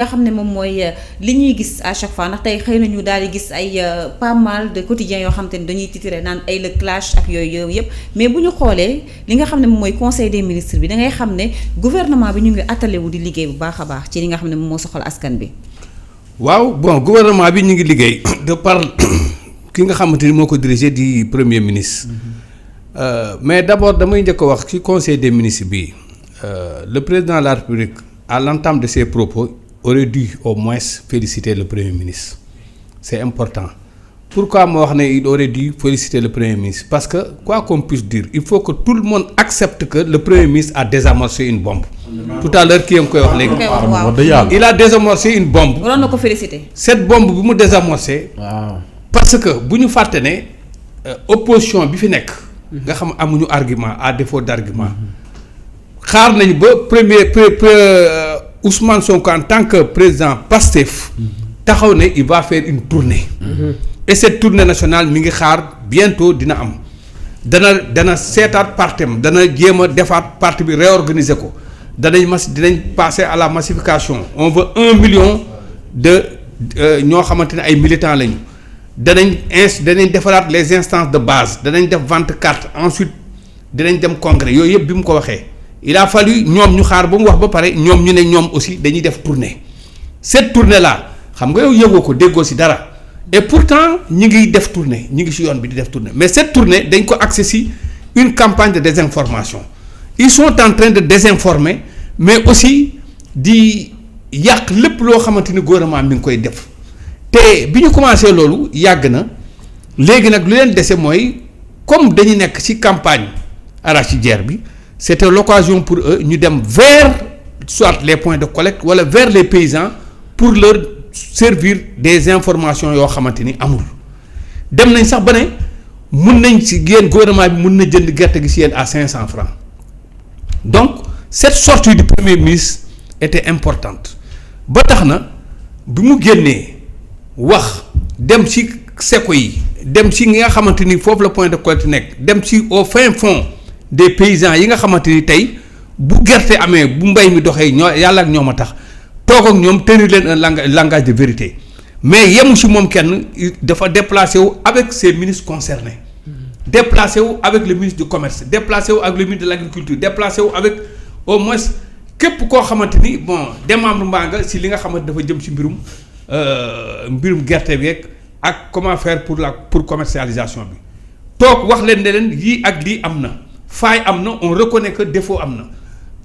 nga xam ne moom mooy li ñuy gis à chaque fois ndax tey xëy nañu daal di gis ay pas mal de quotidiens yoo xam te ne dañuy titré naan ay le clash ak yooyu yëpp mais bu ñu xoolee li nga xam ne moom mooy conseil des ministres bi da ngay xam ne gouvernement bi ñu ngi attelé wu di liggéey bu baax a baax ci li nga xam ne moom moo soxal askan bi. waaw bon gouvernement bi ñu ngi liggéey de par ki nga xamante ni moo ko dirigé di premier ministre. Mais d'abord damay njëkk a wax ci conseil des ministres bi le président de la République à l'entame de ses propos aurait dû au moins féliciter le premier ministre. C'est important. Pourquoi moi wax ne il aurait dû féliciter le premier ministre? Parce que quoi qu'on puisse dire, il faut que tout le monde accepte que le premier ministre a désamorcé une bombe. Tout à l'heure kii koy wax léegi. Il a désamorcé une bombe. waroon na ko féliciter. Cette bombe bi mu désamorcé. Parce que bu ñu fàtte ne opposition bi fi nekk. nga xam amuñu argument à défaut d'argument. xaar nañu ba Ousmane Sonko en tant que président Pastef taxaw ne il va faire une tournée. Et cette tournée nationale mi ngi xaar bientôt dina am dana seetaat partem dana jéem a defaat parti bi réorganiser ko dinañ passer à la massification on veut 1 million de ñoo xamante ne ay militants lañu danañ defaraat les instances de base danañ def vente carte ensuite dinañ dem congrès yooyu yëpp bi mu ko waxee. Il a fallu ñoom ñu xaar ba mu wax ba pare ñoom ñu ne ñoom aussi dañuy def tournée cette tournée là xam nga yow yëgoo ko déggoo ci dara et pourtant ñi ngi def tournée ñi ngi ci yoon bi di def tournée mais cette tournée dañ ko axé ci une campagne de désinformation ils sont en train de désinformer mais aussi di yàq lépp loo xamante ni gouvernement mi ngi koy def te bi ñu commencé loolu yàgg na léegi nag lu leen dese mooy comme dañu nekk ci campagne arachidière bi. C'était l'occasion pour eux ñu dem vers soit les points de collecte wala vers les paysans pour leur servir des informations yoo xamante ni amul dem nañ sax ba ne mun nañ ci yéen gouvernement bi mun na jënd gerte gi ci yéen à 500 francs donc cette sortie du premier ministre était importante ba tax na bi mu génnee wax dem ci seko yi dem ci nga xamante ni foofu la point de collecte nekk dem ci au fin fond des paysans yi nga xamante ni tey bu gerte amee bu mbay mi doxee ñoo yàlla ak ñoom a tax toog ak ñoom tenir leen un langage de vérité mais yemu ci moom kenn dafa déplacé wu avec ses ministres concernés déplacé wu avec le ministre du commerce déplacé wu avec le ministre de l'agriculture déplacé wu avec au moins képp koo xamante ni bon démembrement nga ci li nga xamante dafa jëm ci mbirum gerte bi ak comment faire pour commercialisation bi toog wax leen ne leen yii ak lii am na. faille am na on reconnaît que défaut am na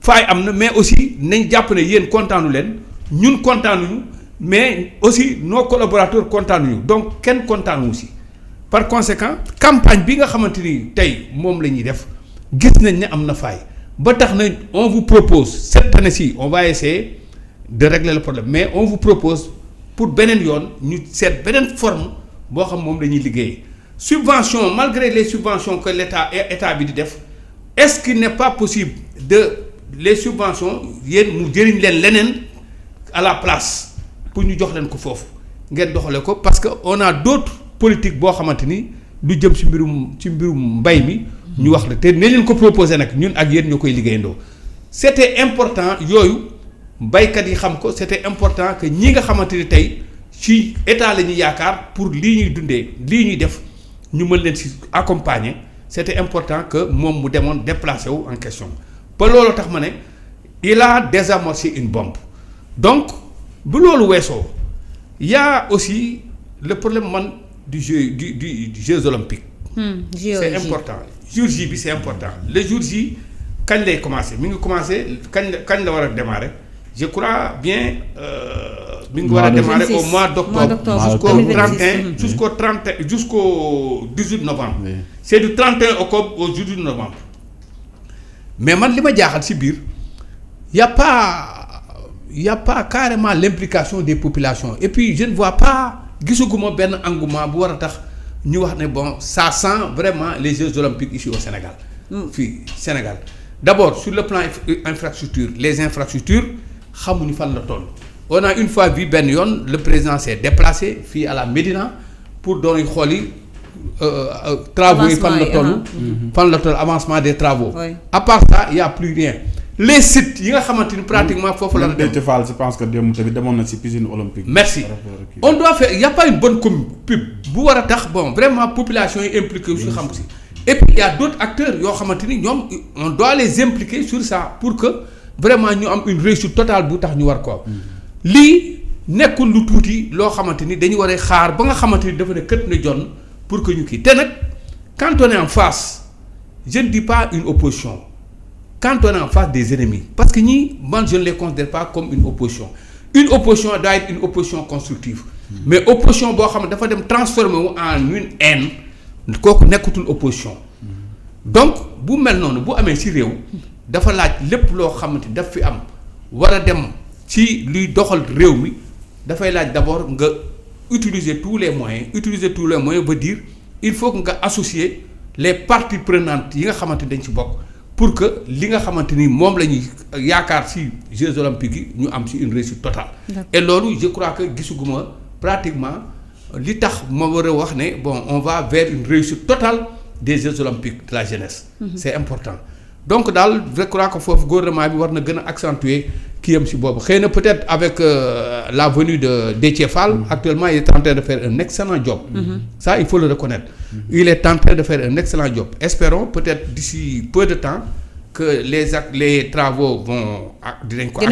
faille am na mais aussi nañ jàpp ne yéen kontaanu leen ñun kontaanuñu mais aussi nos collaborateurs kontaanuñu donc kenn kontaanu aussi par conséquent campagne bi nga xamante ni tey moom la ñuy def gis nañ ne am na faille ba tax na on vous propose cette année-ci on va essayer de régler le problème mais on vous propose pour beneen yoon ñu seet beneen forme boo xam moom la ñuy liggéeyee subvention malgré les subventions que état bi di def. Est-ce qu'il n'est pas possible de les subventions yéen mu jëriñ leen leneen à la place pour ñu jox leen ko foofu ngeen doxale ko parce que on a d'autres politiques boo xamante ni lu jëm ci mbirum mbay mi ñu wax la te ne leen ko proposer nag ñun ak yéen ñoo koy liggéeyandoo c'était important yooyu baykat yi xam ko c'était important que ñi nga xamante ni tey ci état la ñuy yaakaar pour lii ñuy dundee lii ñuy def ñu mën leen ci accompagner. C'était important que moom mu demoon déplacé wu en question ba loolu tax ma ne il a désamorcé une bombe donc bu loolu weesoo y a aussi le problème du Jeux olympiques. C'est important jour J bi c'est important le jour J kañ lay commencer mi ngi commencer kañ la war a démarrer je crois bien mi ngi war a démarrer au mois d'octobre jusqu'au 18 novembre. Oui. C'est du 31 octobre au 18 novembre mais man li ma jaaxal ci biir y a pas carrément l'implication des populations et puis je ne vois pas gisuguma benn engouement bu war a tax ñu wax ne bon ça sent vraiment les Jeux olympiques ici au Sénégal. fii Sénégal d'abord sur le plan infrastructure les infrastructures xamuñu fan la toll. On a une fois vu benn yoon le président s'est déplacé fii à la Médina pour doon xool yi travaux yi fan la toll avancement des travaux. Oui. À part ça il y a plus rien les sites yi nga xamante ni pratiquement foofu la dem. Je pense que démb tamit demoon na ci piscine olympique. merci on doit faire y a pas une bonne pub bu war a tax bon vraiment population yi impliqué su xam si et puis il y a d'autres acteurs yoo xamante ni ñoom on doit les impliquer sur ça pour que vraiment ñu am une réussite totale bu tax ñu war ko lii nekkul lu tuuti loo xamante ni dañu war a xaar ba nga xamante ni dafa ne kët na jonn pour que ñu kii te nag quand on est en face je ne dis pas une opposition quand on est en face des ennemis parce que ñii man je ne les considère pas comme une opposition doit être une opposition constructive mais opposition boo xam ne dafa dem transformer wu en une haine kooku nekkatul opposition donc bu mel noonu bu amee ci réew dafa laaj lépp loo xamante daf fi am war a dem ci luy doxal réew mi dafay laaj d'abord nga utiliser tous les moyens veut dire il faut que nga associer les parties prenantes yi nga xamante dañ ci bokk pour que li nga xamante ni moom la ñuy yaakaar ci Jeux olympiques yi ñu am ci une réussite totale. Et loolu je crois que gisuguma pratiquement li tax ma war a wax ne bon on va vers une réussite totale des Jeux olympiques de la jeunesse. C'est important donc daal je crois que foofu gouvernement bi war na gën a accentuer kii am ci boobu xëy na peut-être avec la venue de Déthié Fall actuellement il est en train de faire un excellent job. Ça il faut le reconnaître. Il est en train de faire un excellent job. Espérons peut-être d'ici peu de temps que les travaux vont dinañ ko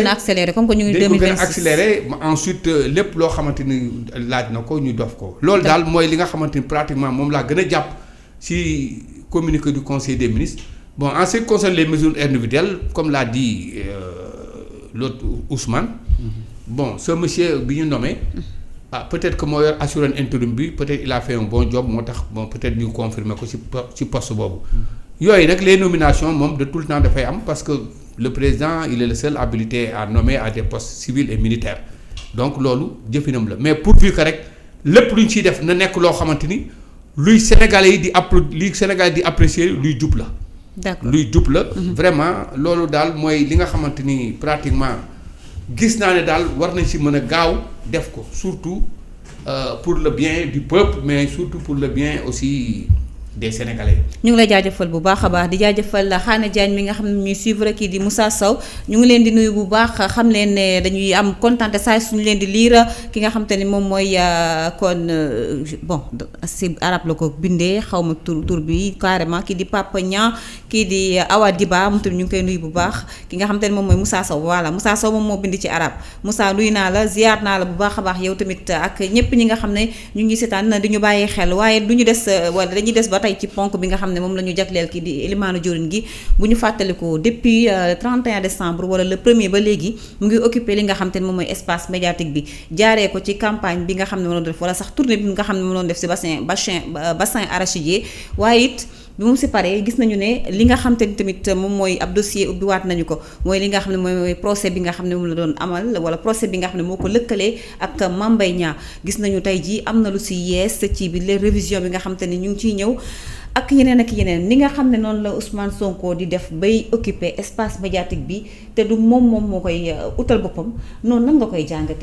accélérer comme que ñu ngi 2026 accélérer ensuite lépp loo xamante ni laaj na ko ñu dof ko loolu daal mooy li nga xamante ni pratiquement moom laa gën a jàpp ci communiqué du conseil des ministres bon en ce qui concerne les mesures individuelles comme l'a dit l'autre Ousmane bon ce monsieur bi ñu nommé peut-être que moo yor assurance intérim bi peut-être il a fait un bon job moo tax bon peut-être ñu confirmer ko ci poste boobu yooyu nag les nominations moom de tout le temps dafay am parce que le président il est le seul habilité à nommer à des postes civils et militaires donc loolu jëfinam la mais pourvu que rek lépp lu ñu ciy def na nekk loo xamante ni luy Sénégalais yi di apprécier luy jub la. d'accord luy jub la. vraiment loolu daal mooy li nga xamante ni pratiquement gis naa ne daal war nañ ci mën a gaaw def ko surtout pour le bien du peuple mais surtout pour le bien aussi des Sénégalais. ñu ngi lay jaajëfal bu baax a baax di jaajëfal Xaana Diagne mi nga xam ne ñuy suivre kii di Moussa Sow ñu ngi leen di nuyu bu baax xam leen ne dañuy am kontaan saa suñu leen di lire ki nga xam te ni moom mooy kon bon si arab la ko bindee xaw ma tur bi carrément kii di Papa Niang kii di Awa Diba moom tamit ñu ngi koy nuyu bu baax ki nga xam te ni moom mooy Moussa Sow voilà Moussa Sow moom moo bind ci arab Moussa nuyu naa la ziar naa la bu baax a baax yow tamit ak ñëpp ñi nga xam ne ñu ngi seetaan di ñu bàyyi xel waaye du ñu des wala dañuy des ba tey ci ponk bi nga xam ne moom la ñu jagleel kii di Elimane Diourine gi bu ñu fàttaliku depuis 31 décembre wala le 1er ba léegi mu ngi occupé li nga xam te ne moom mooy espace médiatique bi jaaree ko ci campagne bi nga xam ne moom la def wala sax tournée bi nga xam ne moom la def si bassin arachidier waaye it bi mu si paree gis nañu ne li nga xam te ni tamit moom mooy ab dossier ubbiwaat nañu ko mooy li nga xam ne mooy procès bi nga xam ne moom la doon amal wala procès bi nga xam ne moo ko lëkkalee ak Mame Mbaye Niang gis nañu tey jii am na lu si yees ci bi les révisions bi nga xam te ni ñu ngi ciy ñëw ak yeneen ni nga xam ne noonu la Ousmane Sonko di def bay occuper espace médiatique bi te du moom moo koy utal boppam noonu nan nga koy jàngate